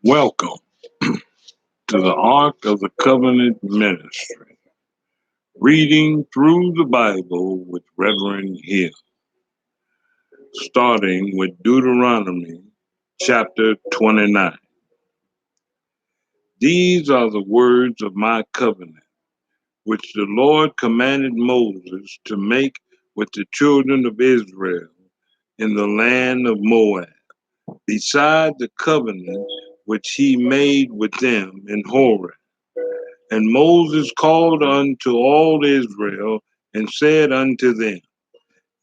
Welcome to the Ark of the Covenant Ministry, reading through the Bible with Reverend Hill, starting with Deuteronomy chapter 29. These are the words of my covenant, which the Lord commanded Moses to make with the children of Israel in the land of Moab, beside the covenant which he made with them in Horeb. And Moses called unto all Israel and said unto them,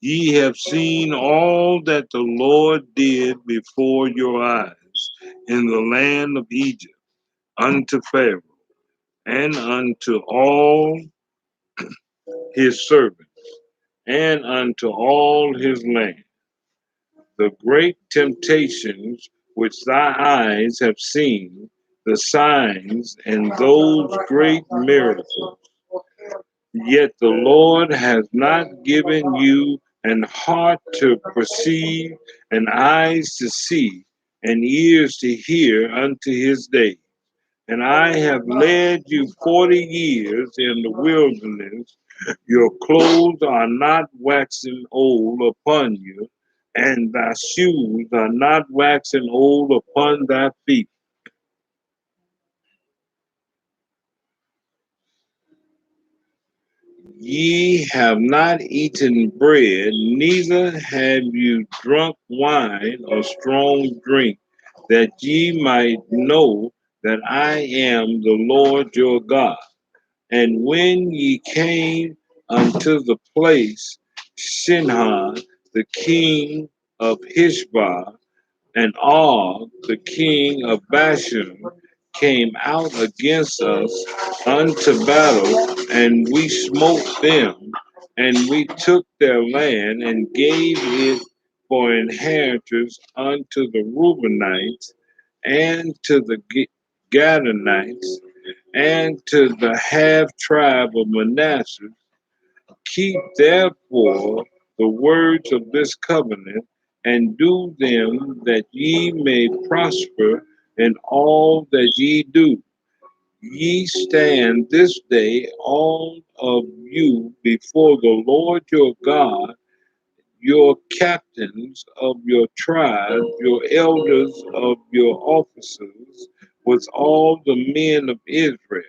Ye have seen all that the Lord did before your eyes in the land of Egypt unto Pharaoh and unto all his servants and unto all his land. The great temptations which thy eyes have seen, the signs and those great miracles. Yet the Lord has not given you an heart to perceive, and eyes to see, and ears to hear unto his day. And I have led you 40 years in the wilderness. Your clothes are not waxing old upon you, and thy shoes are not waxing old upon thy feet. Ye have not eaten bread, neither have you drunk wine or strong drink, that ye might know that I am the Lord your God. And when ye came unto the place, Shinhah, the king of Hishbah, and Og, the king of Bashan, came out against us unto battle, and we smote them, and we took their land, and gave it for inheritance unto the Reubenites, and to the Gadites, and to the half tribe of Manasseh. Keep therefore the words of this covenant, and do them, that ye may prosper in all that ye do. Ye stand this day, all of you, before the Lord your God, your captains of your tribe, your elders of your officers, with all the men of Israel,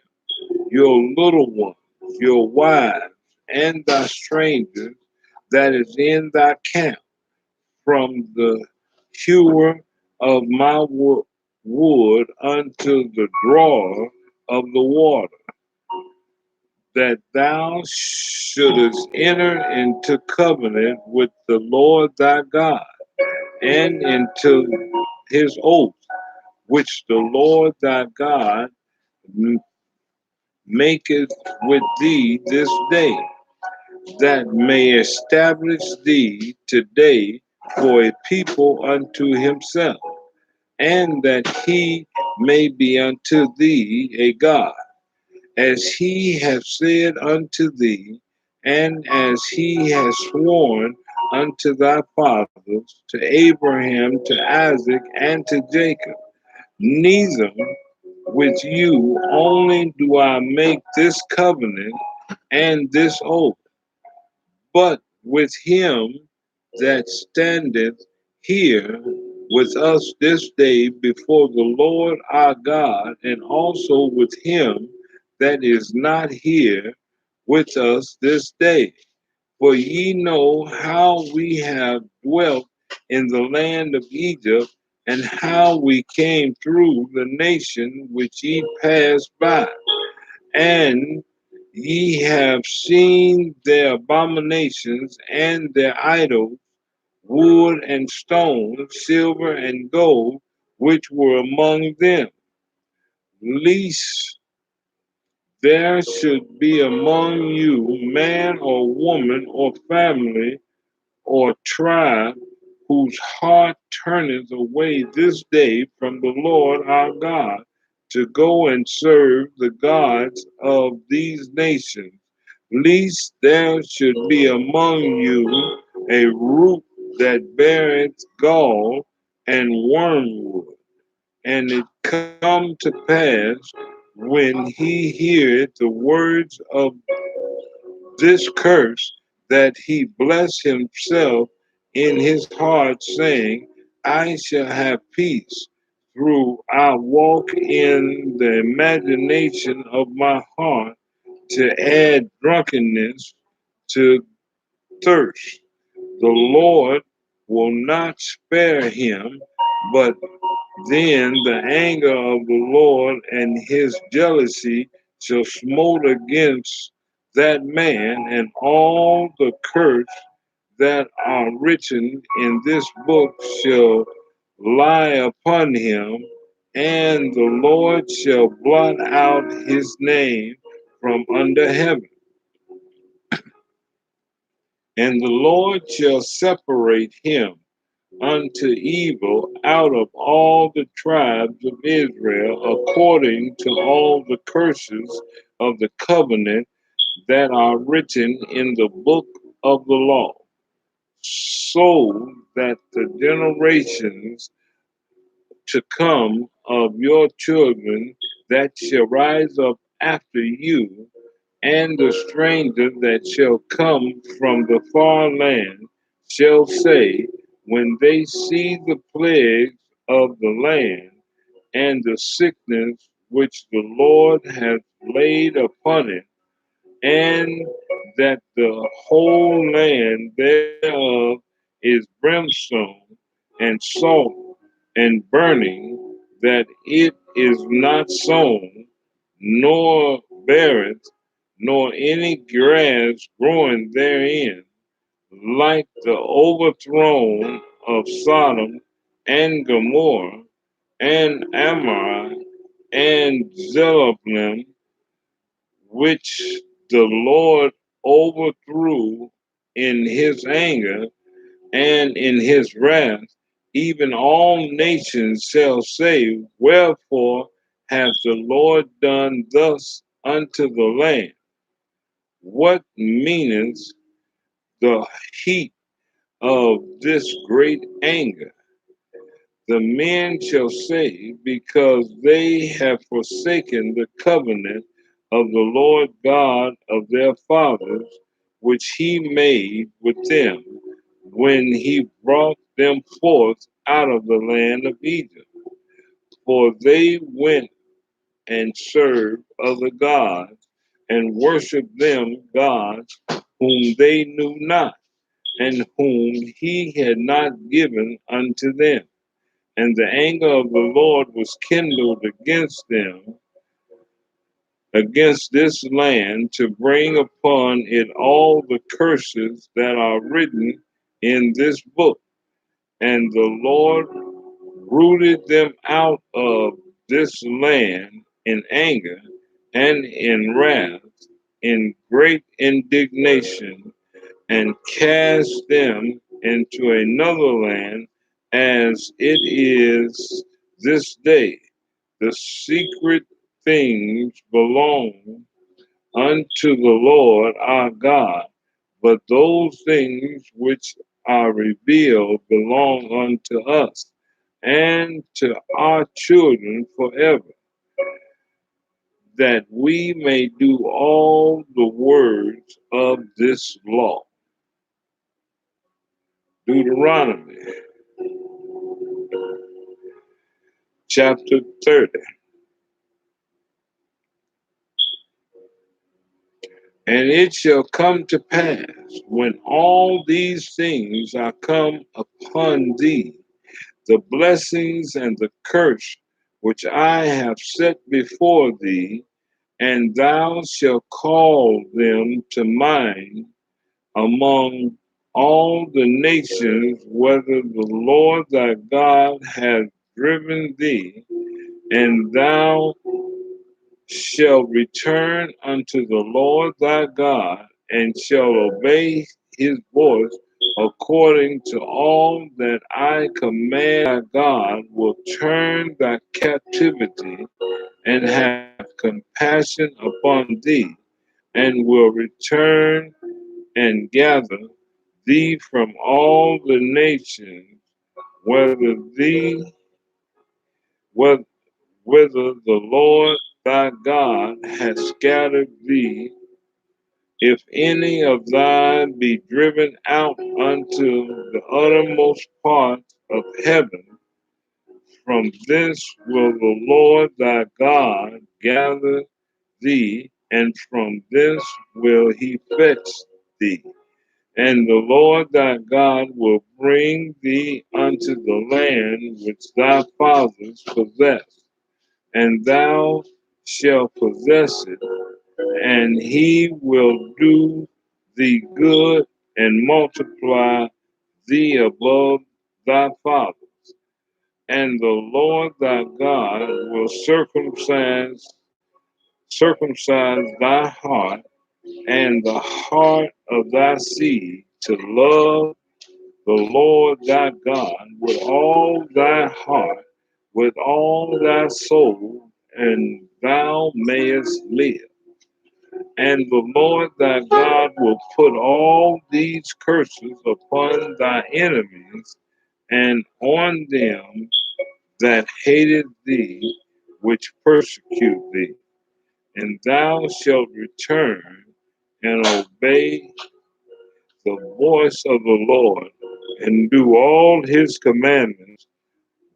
your little ones, your wives, and thy strangers that is in thy camp, from the hewer of my wood unto the drawer of the water, that thou shouldest enter into covenant with the Lord thy God, and into his oath, which the Lord thy God maketh with thee this day, that may establish thee today for a people unto himself, and that he may be unto thee a God, as he hath said unto thee, and as he has sworn unto thy fathers, to Abraham, to Isaac, and to Jacob. Neither with you only do I make this covenant and this oath, but with him that standeth here with us this day before the Lord our God, and also with him that is not here with us this day. For ye know how we have dwelt in the land of Egypt, and how we came through the nation which ye passed by. And ye have seen their abominations and their idols, wood and stone, silver and gold, which were among them. Lest there should be among you man or woman or family or tribe whose heart turneth away this day from the Lord our God, to go and serve the gods of these nations, lest there should be among you a root that beareth gall and wormwood, And it come to pass when he heareth the words of this curse that he bless himself in his heart, saying, I shall have peace through I walk in the imagination of my heart to add drunkenness to thirst. The Lord will not spare him, but then the anger of the Lord and his jealousy shall smote against that man, and all the curse that are written in this book shall lie upon him, and the Lord shall blot out his name from under heaven. And the Lord shall separate him unto evil out of all the tribes of Israel, according to all the curses of the covenant that are written in the book of the law, so that the generations to come of your children that shall rise up after you, and the stranger that shall come from the far land shall say, when they see the plagues of the land and the sickness which the Lord hath laid upon it, and that the whole land thereof is brimstone and salt and burning, that it is not sown, nor beareth, nor any grass growing therein, like the overthrown of Sodom and Gomorrah and Amorah and Zebulun, which the Lord overthrew in his anger and in his wrath, even all nations shall say, wherefore hath the Lord done thus unto the land? What meaneth the heat of this great anger? The men shall say, because they have forsaken the covenant of the Lord God of their fathers, which he made with them when he brought them forth out of the land of Egypt. For they went and served other gods and worshiped them gods whom they knew not, and whom he had not given unto them. And the anger of the Lord was kindled against them, against this land, to bring upon it all the curses that are written in this book. And the Lord rooted them out of this land in anger and in wrath, in great indignation, and cast them into another land, as it is this day. The secret things belong unto the Lord our God, but those things which are revealed belong unto us and to our children forever, that we may do all the words of this law. Deuteronomy chapter 30. And it shall come to pass, when all these things are come upon thee, the blessings and the curse which I have set before thee, and thou shalt call them to mind among all the nations, whether the Lord thy God hath driven thee, and thou shalt return unto the Lord thy God, and shalt obey his voice according to all that I command thy God, will turn thy captivity and have compassion upon thee, and will return and gather thee from all the nations, whether thee whether, whether the Lord thy God hath scattered thee, if any of thine be driven out unto the uttermost parts of heaven, from thence will the Lord thy God gather thee, and from thence will he fetch thee. And the Lord thy God will bring thee unto the land which thy fathers possessed, and thou shalt possess it, and he will do thee good and multiply thee above thy fathers. And the Lord thy God will circumcise thy heart and the heart of thy seed to love the Lord thy God with all thy heart, with all thy soul, and thou mayest live. And the Lord thy God will put all these curses upon thy enemies and on them that hated thee, which persecute thee. And thou shalt return and obey the voice of the Lord, and do all his commandments,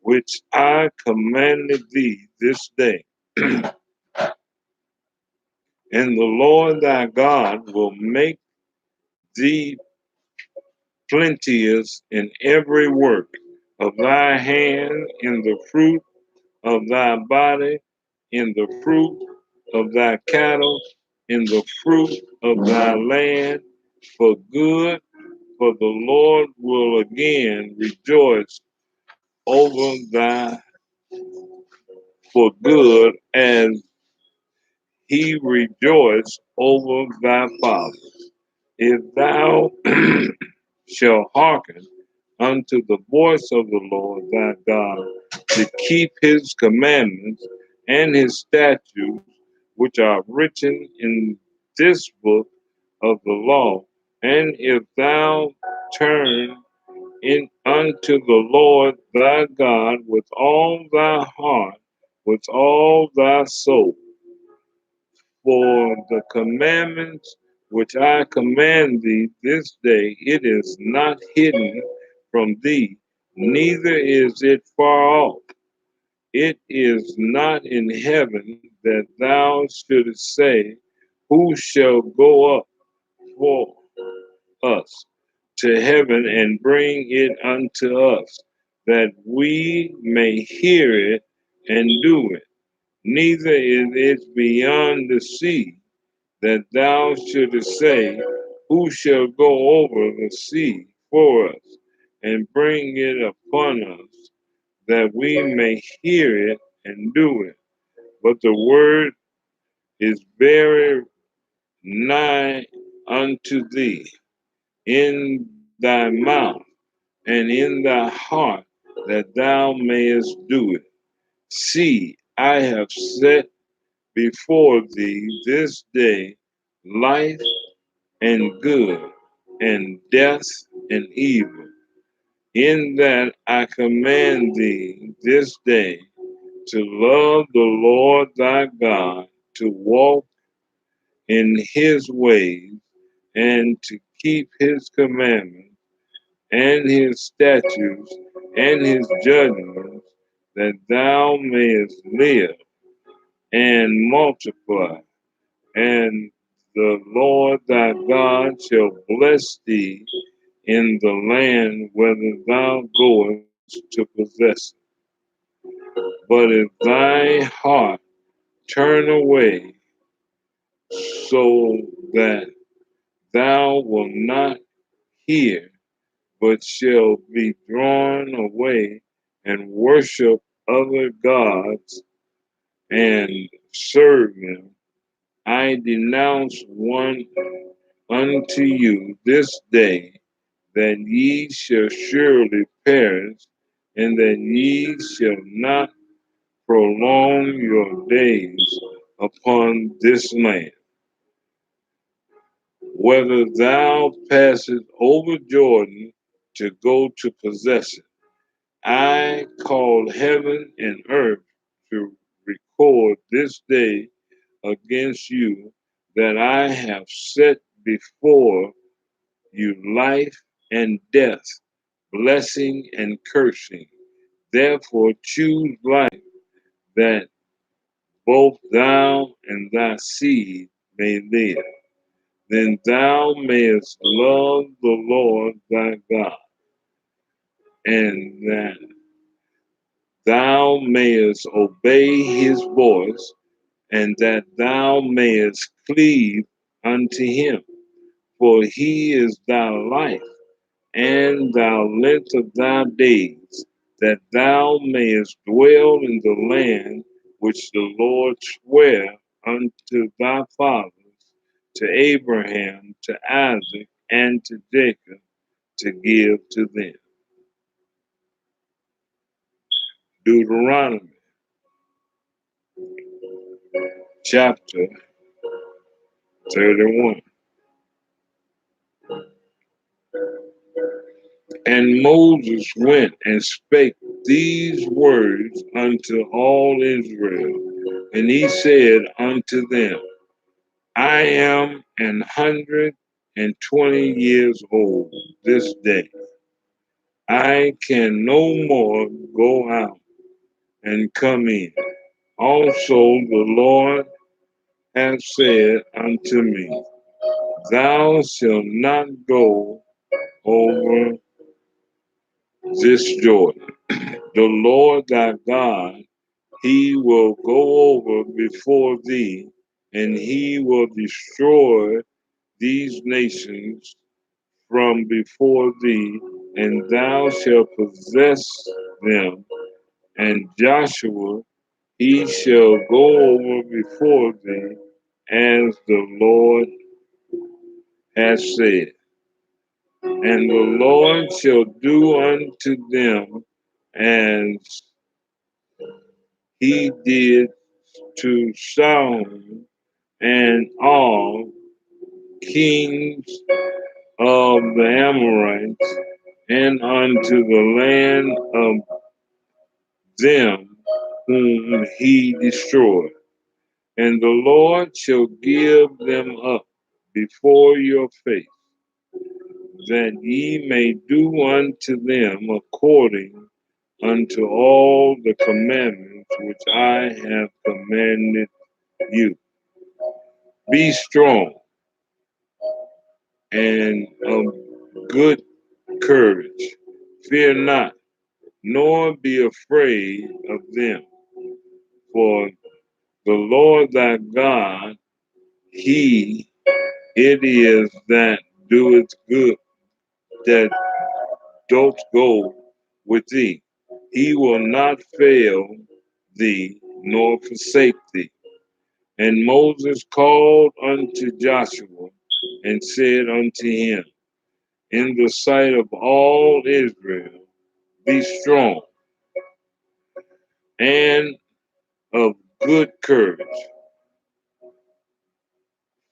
which I commanded thee this day. And the Lord thy God will make thee plenteous in every work of thy hand, in the fruit of thy body, in the fruit of thy cattle, in the fruit of thy land, for good, for the Lord will again rejoice over thy for good, as he rejoiced over thy father. If thou shalt hearken unto the voice of the Lord thy God, to keep his commandments and his statutes, which are written in this book of the law, and if thou turn in unto the Lord thy God with all thy heart, with all thy soul, for the commandments which I command thee this day, it is not hidden from thee, neither is it far off. It is not in heaven, that thou shouldest say, who shall go up for us to heaven and bring it unto us, that we may hear it and do it. Neither is it beyond the sea, that thou shouldest say, who shall go over the sea for us and bring it upon us, that we may hear it and do it. But the word is very nigh unto thee, in thy mouth and in thy heart, that thou mayest do it. See, I have set before thee this day life and good, and death and evil. In that I command thee this day to love the Lord thy God, to walk in his ways, and to keep his commandments and his statutes and his judgments, that thou mayest live and multiply. And the Lord thy God shall bless thee in the land whither thou goest to possess it. But if thy heart turn away, so that thou wilt not hear, but shall be drawn away and worship other gods and serve them, I denounce one unto you this day, that ye shall surely perish, and that ye shall not prolong your days upon this land, whether thou passest over Jordan to go to possess it. I call heaven and earth to record this day against you that I have set before you life and death, blessing and cursing. Therefore choose life, that both thou and thy seed may live. Then thou mayest love the Lord thy God, and that thou mayest obey his voice, and that thou mayest cleave unto him. For he is thy life and thy length of thy days, that thou mayest dwell in the land which the Lord sware unto thy fathers, to Abraham, to Isaac, and to Jacob, to give to them. Deuteronomy chapter 31. And Moses went and spake these words unto all Israel, and he said unto them, I am 120 years old this day. I can no more go out and come in. Also the Lord hath said unto me, Thou shalt not go over this Jordan. The Lord thy God, he will go over before thee, and he will destroy these nations from before thee, and thou shalt possess them. And Joshua, he shall go over before thee, as the Lord hath said. And the Lord shall do unto them as he did to Sihon and all kings of the Amorites, and unto the land of them whom he destroyed. And the Lord shall give them up before your face, that ye may do unto them according unto all the commandments which I have commanded you. Be strong and of good courage. Fear not, nor be afraid of them. For the Lord thy God, he it is that doeth good, that doth go with thee. He will not fail thee, nor forsake thee. And Moses called unto Joshua and said unto him, in the sight of all Israel, be strong and of good courage,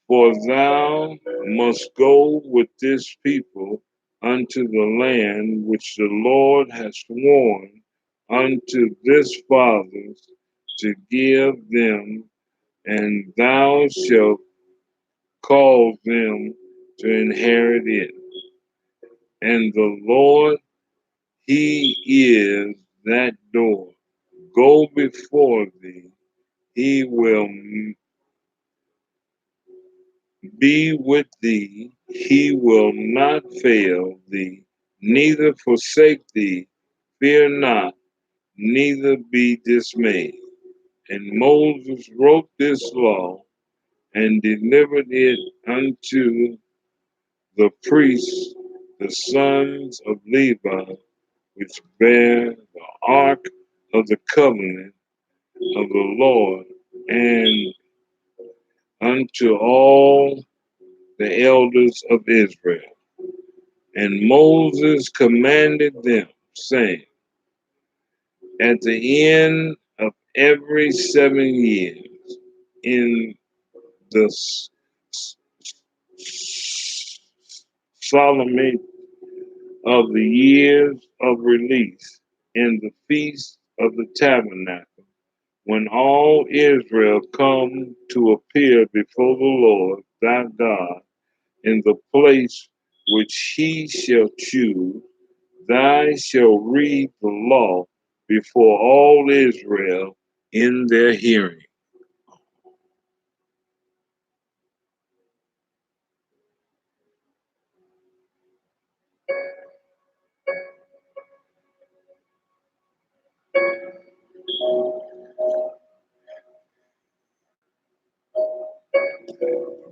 for thou must go with this people unto the land which the Lord has sworn unto this fathers to give them, and thou shalt cause them to inherit it. And the Lord, he is that door. Go before thee. He will be with thee. He will not fail thee, neither forsake thee. Fear not, neither be dismayed. And Moses wrote this law and delivered it unto the priests, the sons of Levi, which bear the ark of the covenant of the Lord, and unto all the elders of Israel. And Moses commanded them, saying, at the end of every 7 years, in the solemnity of the years of release, in the feast of the tabernacle, when all Israel come to appear before the Lord thy God in the place which he shall choose, thou shalt read the law before all Israel in their hearing.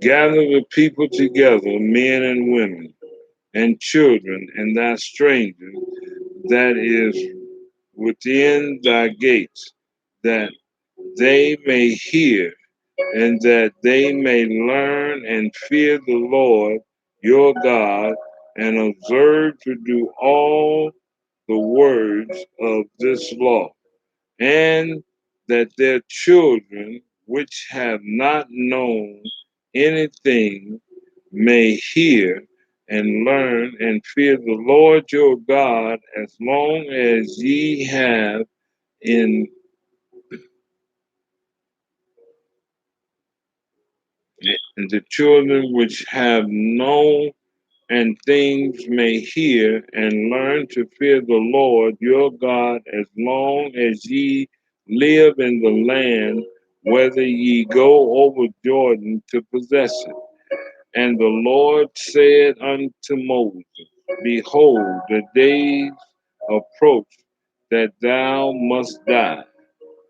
Gather the people together, men and women, and children, and thy strangers that is within thy gates, that they may hear, and that they may learn and fear the Lord your God, and observe to do all the words of this law, and that their children, which have not known anything, may hear and learn and fear the Lord your God as long as ye have in and the children which have known and things may hear and learn to fear the Lord your God as long as ye live in the land, whether ye go over Jordan to possess it. And the Lord said unto Moses, behold, the days approach that thou must die.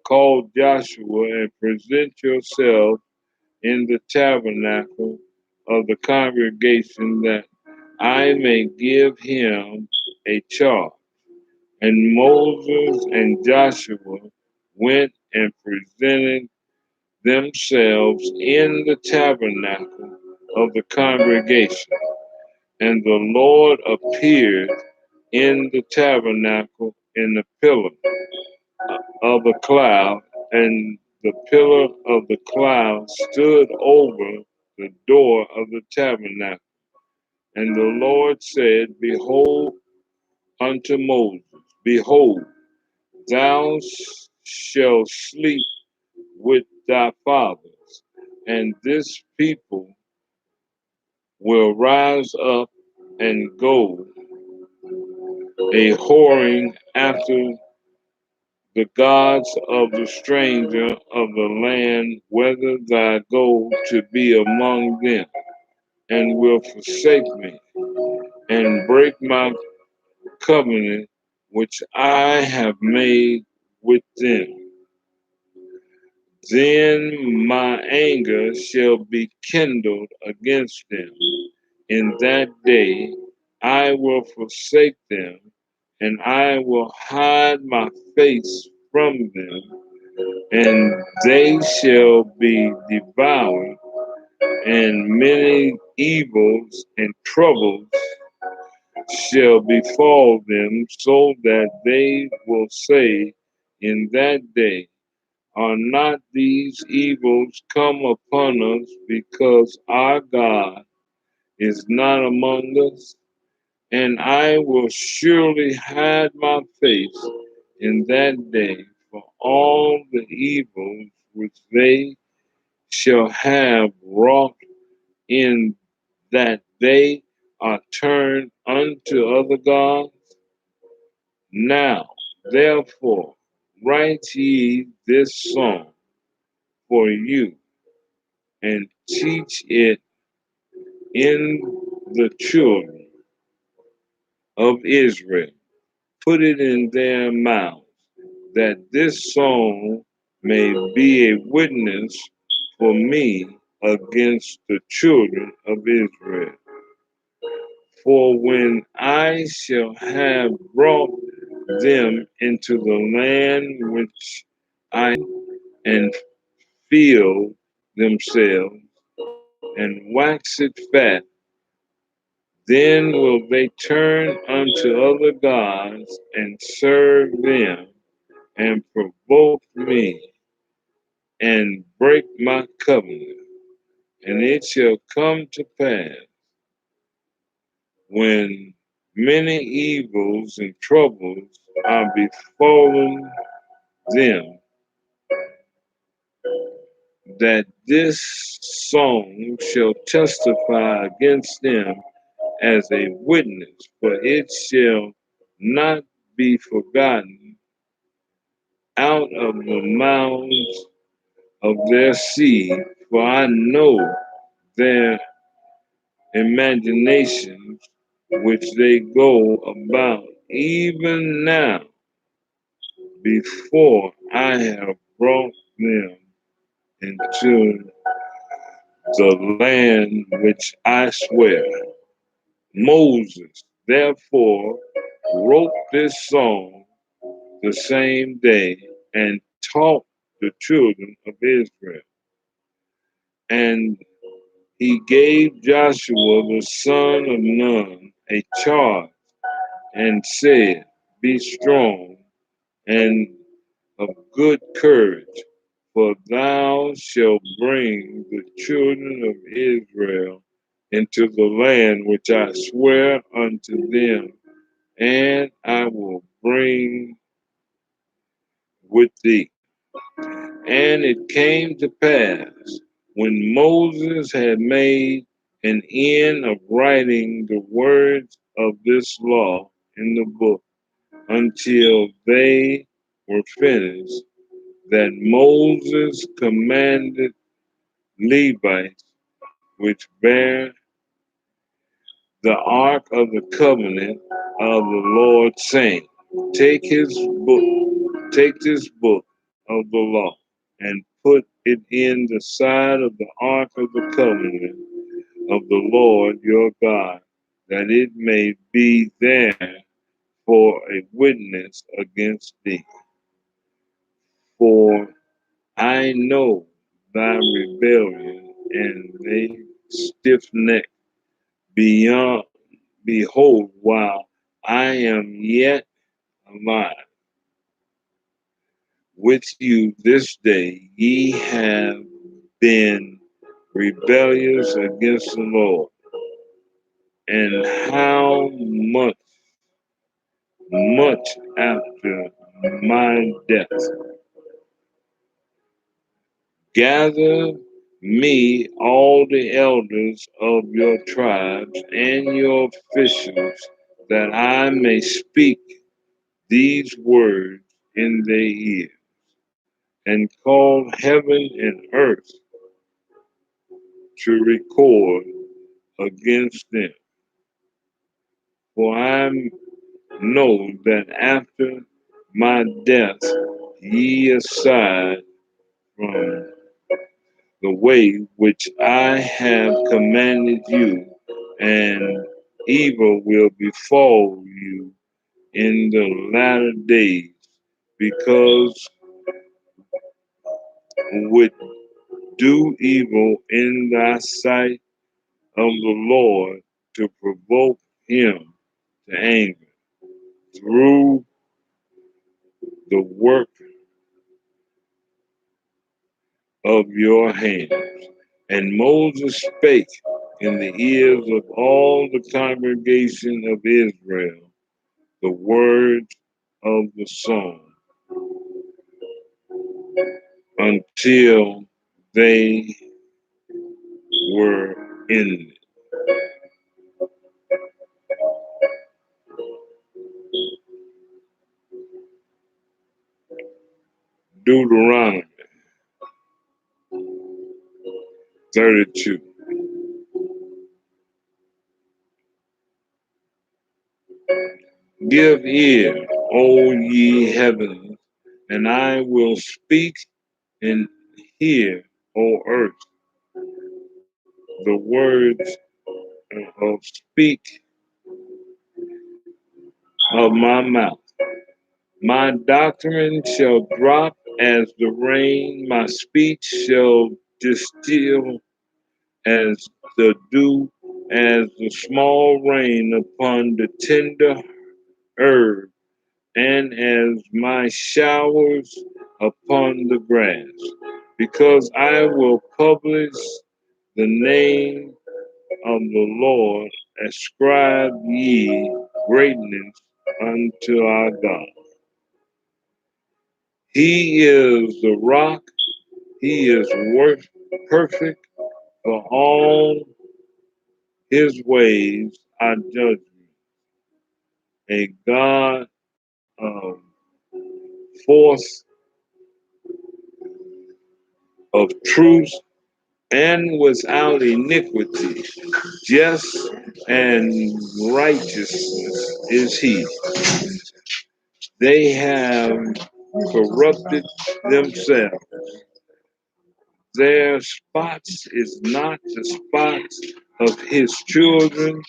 Call Joshua and present yourself in the tabernacle of the congregation, that I may give him a charge. And Moses and Joshua went and presented themselves in the tabernacle of the congregation. And the Lord appeared in the tabernacle in the pillar of a cloud, and the pillar of the cloud stood over the door of the tabernacle. And the Lord said, behold, unto Moses, behold, thou shalt sleep with thy fathers, and this people will rise up and go a whoring after the gods of the stranger of the land, whether thou go to be among them, and will forsake me, and break my covenant which I have made with them. Then my anger shall be kindled against them. In that day I will forsake them, and I will hide my face from them, and they shall be devoured, and many evils and troubles shall befall them, so that they will say in that day, are not these evils come upon us because our God is not among us? And I will surely hide my face in that day for all the evils which they shall have wrought, in that they are turned unto other gods. Now, therefore, write ye this song for you, and teach it in the children of Israel. Put it in their mouths, that this song may be a witness for me against the children of Israel. For when I shall have brought them into the land which I and filled themselves and wax it fat, then will they turn unto other gods and serve them and provoke me and break my covenant. And it shall come to pass when many evils and troubles are befallen them, that this song shall testify against them as a witness, for it shall not be forgotten out of the mouths of their seed, for I know their imaginations which they go about even now, before I have brought them into the land which I swear. Moses therefore wrote this song the same day and taught the children of Israel. And he gave Joshua the son of Nun a charge and said, be strong and of good courage, for thou shalt bring the children of Israel into the land which I swear unto them, and I will bring with thee. And it came to pass, when Moses had made an end of writing the words of this law in the book, until they were finished, that Moses commanded Levites, which bear the ark of the covenant of the Lord, saying, take this book of the law, and put it in the side of the ark of the covenant of the Lord your God, that it may be there for a witness against thee. For I know thy rebellion and thy stiff neck beyond. Behold, while I am yet alive with you this day, ye have been rebellious against the Lord. And how much after my death, gather me all the elders of your tribes and your officials, that I may speak these words in their ears, and call heaven and earth to record against them. For I know that after my death ye aside from the way which I have commanded you, and evil will befall you in the latter days, because would do evil in thy sight of the Lord, to provoke him to anger through the work of your hands. And Moses spake in the ears of all the congregation of Israel the words of the song, until they were ended. Deuteronomy 32. Give ear, O ye heavens, and I will speak, and hear, O earth, the words of speak of my mouth. My doctrine shall drop as the rain, my speech shall distill as the dew, as the small rain upon the tender herb, and as my showers upon the grass. Because I will publish the name of the Lord, ascribe ye greatness unto our God. He is the rock. He is perfect, for all his ways are judgment, a God of force, of truth, and without iniquity. Just and righteousness is he. They have corrupted themselves. Their spots is not the spots of his children.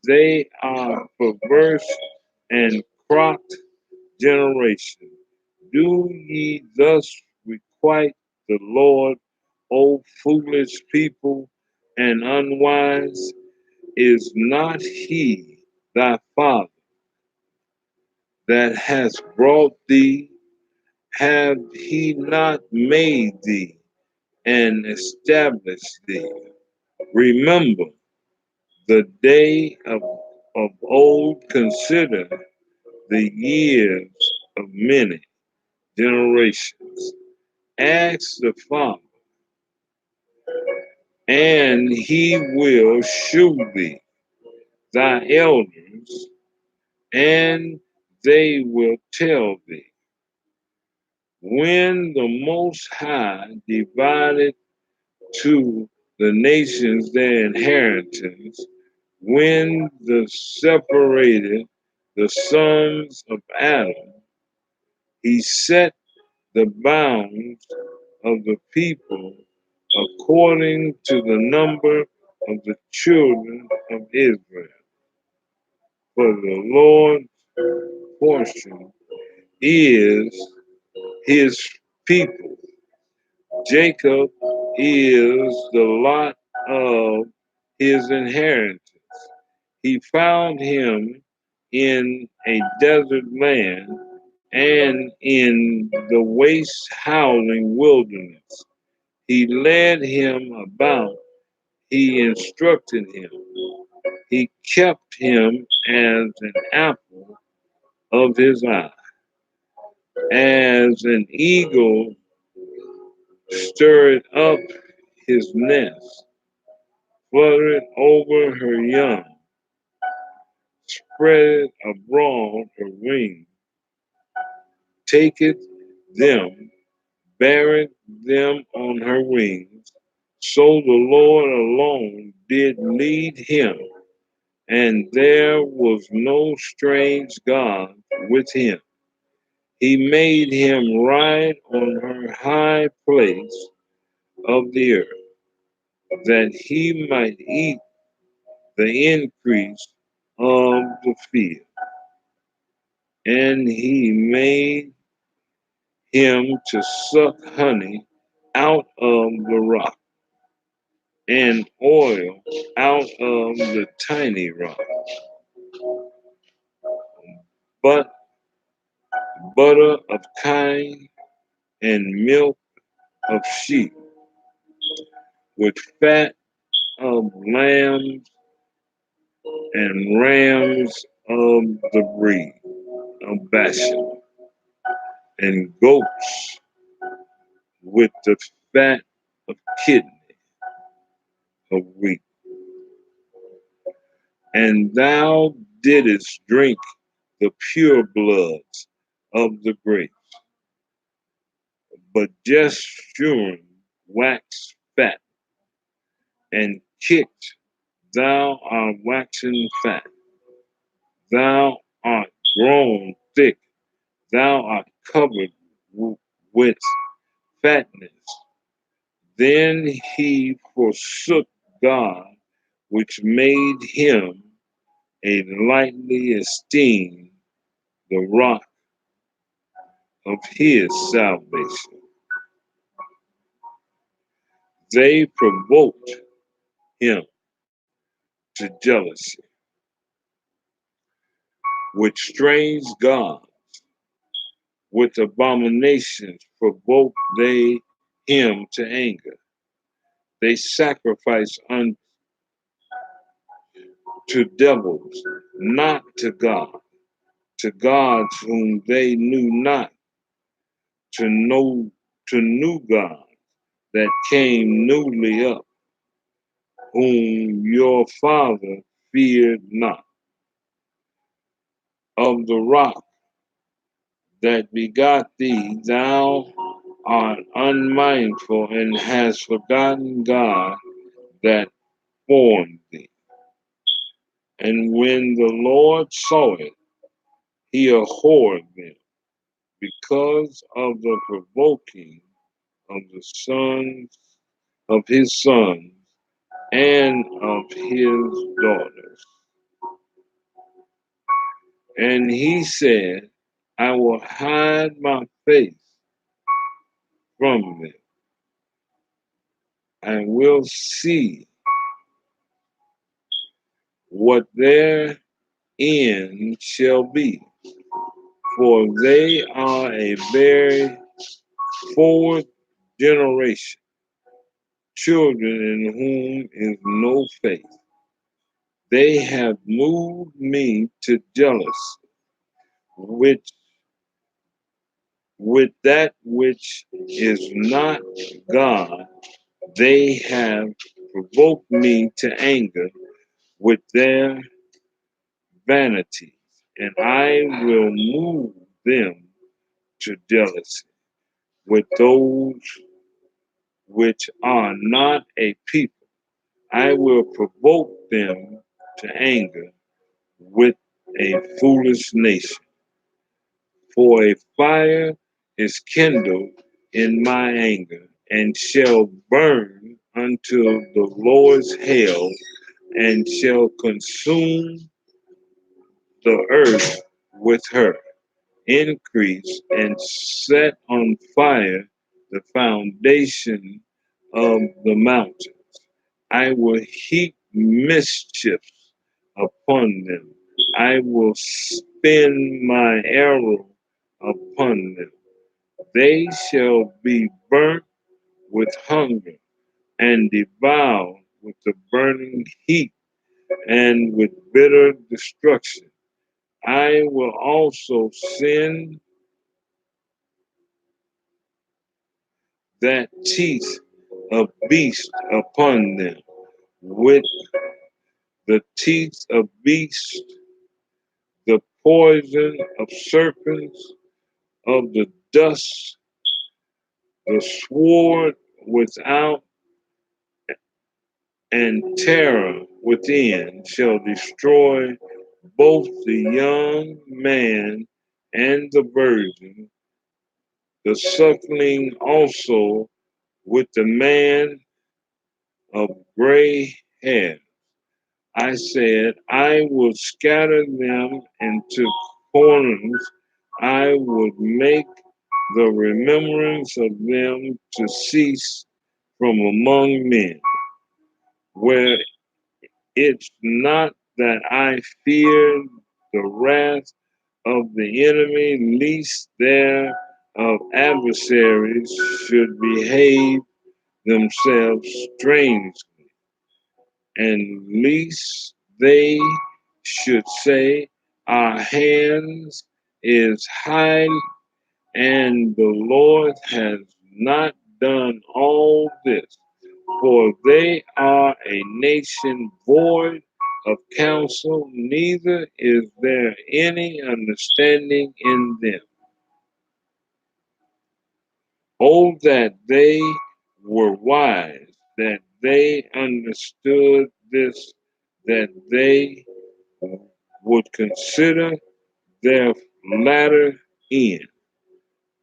They are perverse and crooked generation. Do ye thus requite the Lord, O foolish people and unwise? Is not he thy father that has brought thee? Have he not made thee and established thee? Remember the day of old, consider the years of many generations. Ask the Father, and he will shew thee thy elders, and they will tell thee. When the Most High divided to the nations their inheritance, when the separated the sons of Adam, he set the bounds of the people according to the number of the children of Israel. For the Lord's portion is his people. Jacob is the lot of his inheritance. He found him in a desert land and in the waste howling wilderness. He led him about, he instructed him, he kept him as an apple of his eye, as an eagle stirred up his nest, fluttered over her young, spread abroad her wings, taketh them, beareth them on her wings. So the Lord alone did lead him, and there was no strange God with him. He made him ride on her high place of the earth, that he might eat the increase of the field. And he made him to suck honey out of the rock, and oil out of the tiny rock, but butter of kine and milk of sheep, with fat of lambs and rams of the breed of Bashan, and goats with the fat of kidney of wheat. And thou didst drink the pure bloods of the grapes, but Jeshurun waxed fat, and kicked, thou art waxen fat, thou art grown thick, thou art covered with fatness. Then he forsook God, which made him a lightly esteemed the rock of his salvation. They provoked him to jealousy. With strange gods, with abominations provoked they him to anger. They sacrificed unto devils, not to God, to gods whom they knew not, to know to new gods that came newly up, whom your father feared not. Of the rock that begot thee, thou art unmindful and hast forgotten God that formed thee. And when the Lord saw it, he abhorred them because of the provoking of the sons of his sons and of his daughters. And he said, I will hide my face from them. I will see what their end shall be, for they are a very forward generation, children in whom is no faith. They have moved me to jealousy, which with that which is not God, they have provoked me to anger with their vanities, and I will move them to jealousy with those which are not a people. I will provoke them to anger with a foolish nation. For a fire is kindled in my anger, and shall burn until the Lord's hail, and shall consume the earth with her increase, and set on fire the foundation of the mountain. I will heap mischiefs upon them. I will spin my arrow upon them. They shall be burnt with hunger and devoured with the burning heat and with bitter destruction. I will also send that teeth of beast upon them, with the teeth of beast, the poison of serpents, of the dust, the sword without, and terror within shall destroy both the young man and the virgin, the suckling also with the man of gray hair. I said, I would scatter them into corners. I would make the remembrance of them to cease from among men. Where it's not that I fear the wrath of the enemy, lest their adversaries should behave themselves strangely, and lest they should say, our hands is high, and the Lord has not done all this. For they are a nation void of counsel, neither is there any understanding in them. Oh, that they were wise, that they understood this, that they would consider their latter end.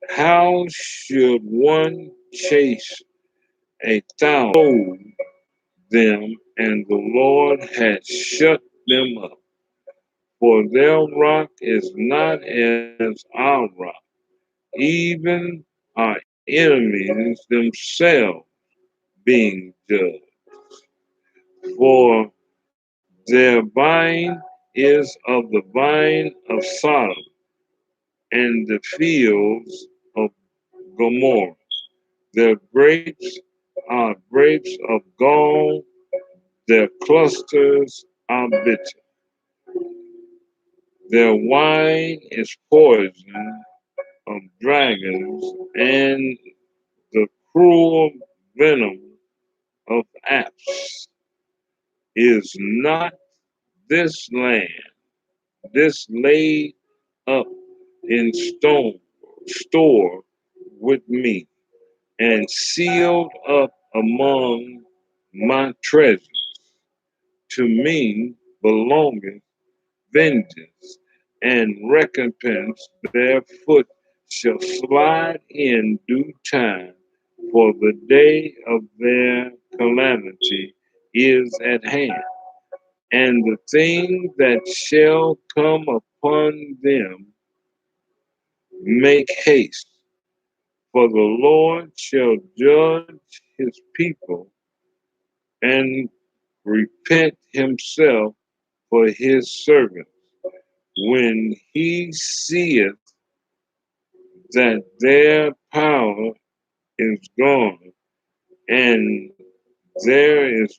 How should one chase 1,000 them, and the Lord had shut them up? For their rock is not as our rock, even our enemies themselves being judged. For their vine is of the vine of Sodom, and the fields of Gomorrah. Their grapes are grapes of gall, their clusters are bitter. Their wine is poison of dragons and the cruel venom of apes. Is not this land, this laid up in store with me, and sealed up among my treasures? To me belongeth vengeance and recompense. Their foot shall slide in due time, for the day of their calamity is at hand. And the thing that shall come upon them, make haste, for the Lord shall judge his people and repent himself for his servants when he seeth that their power is gone and there is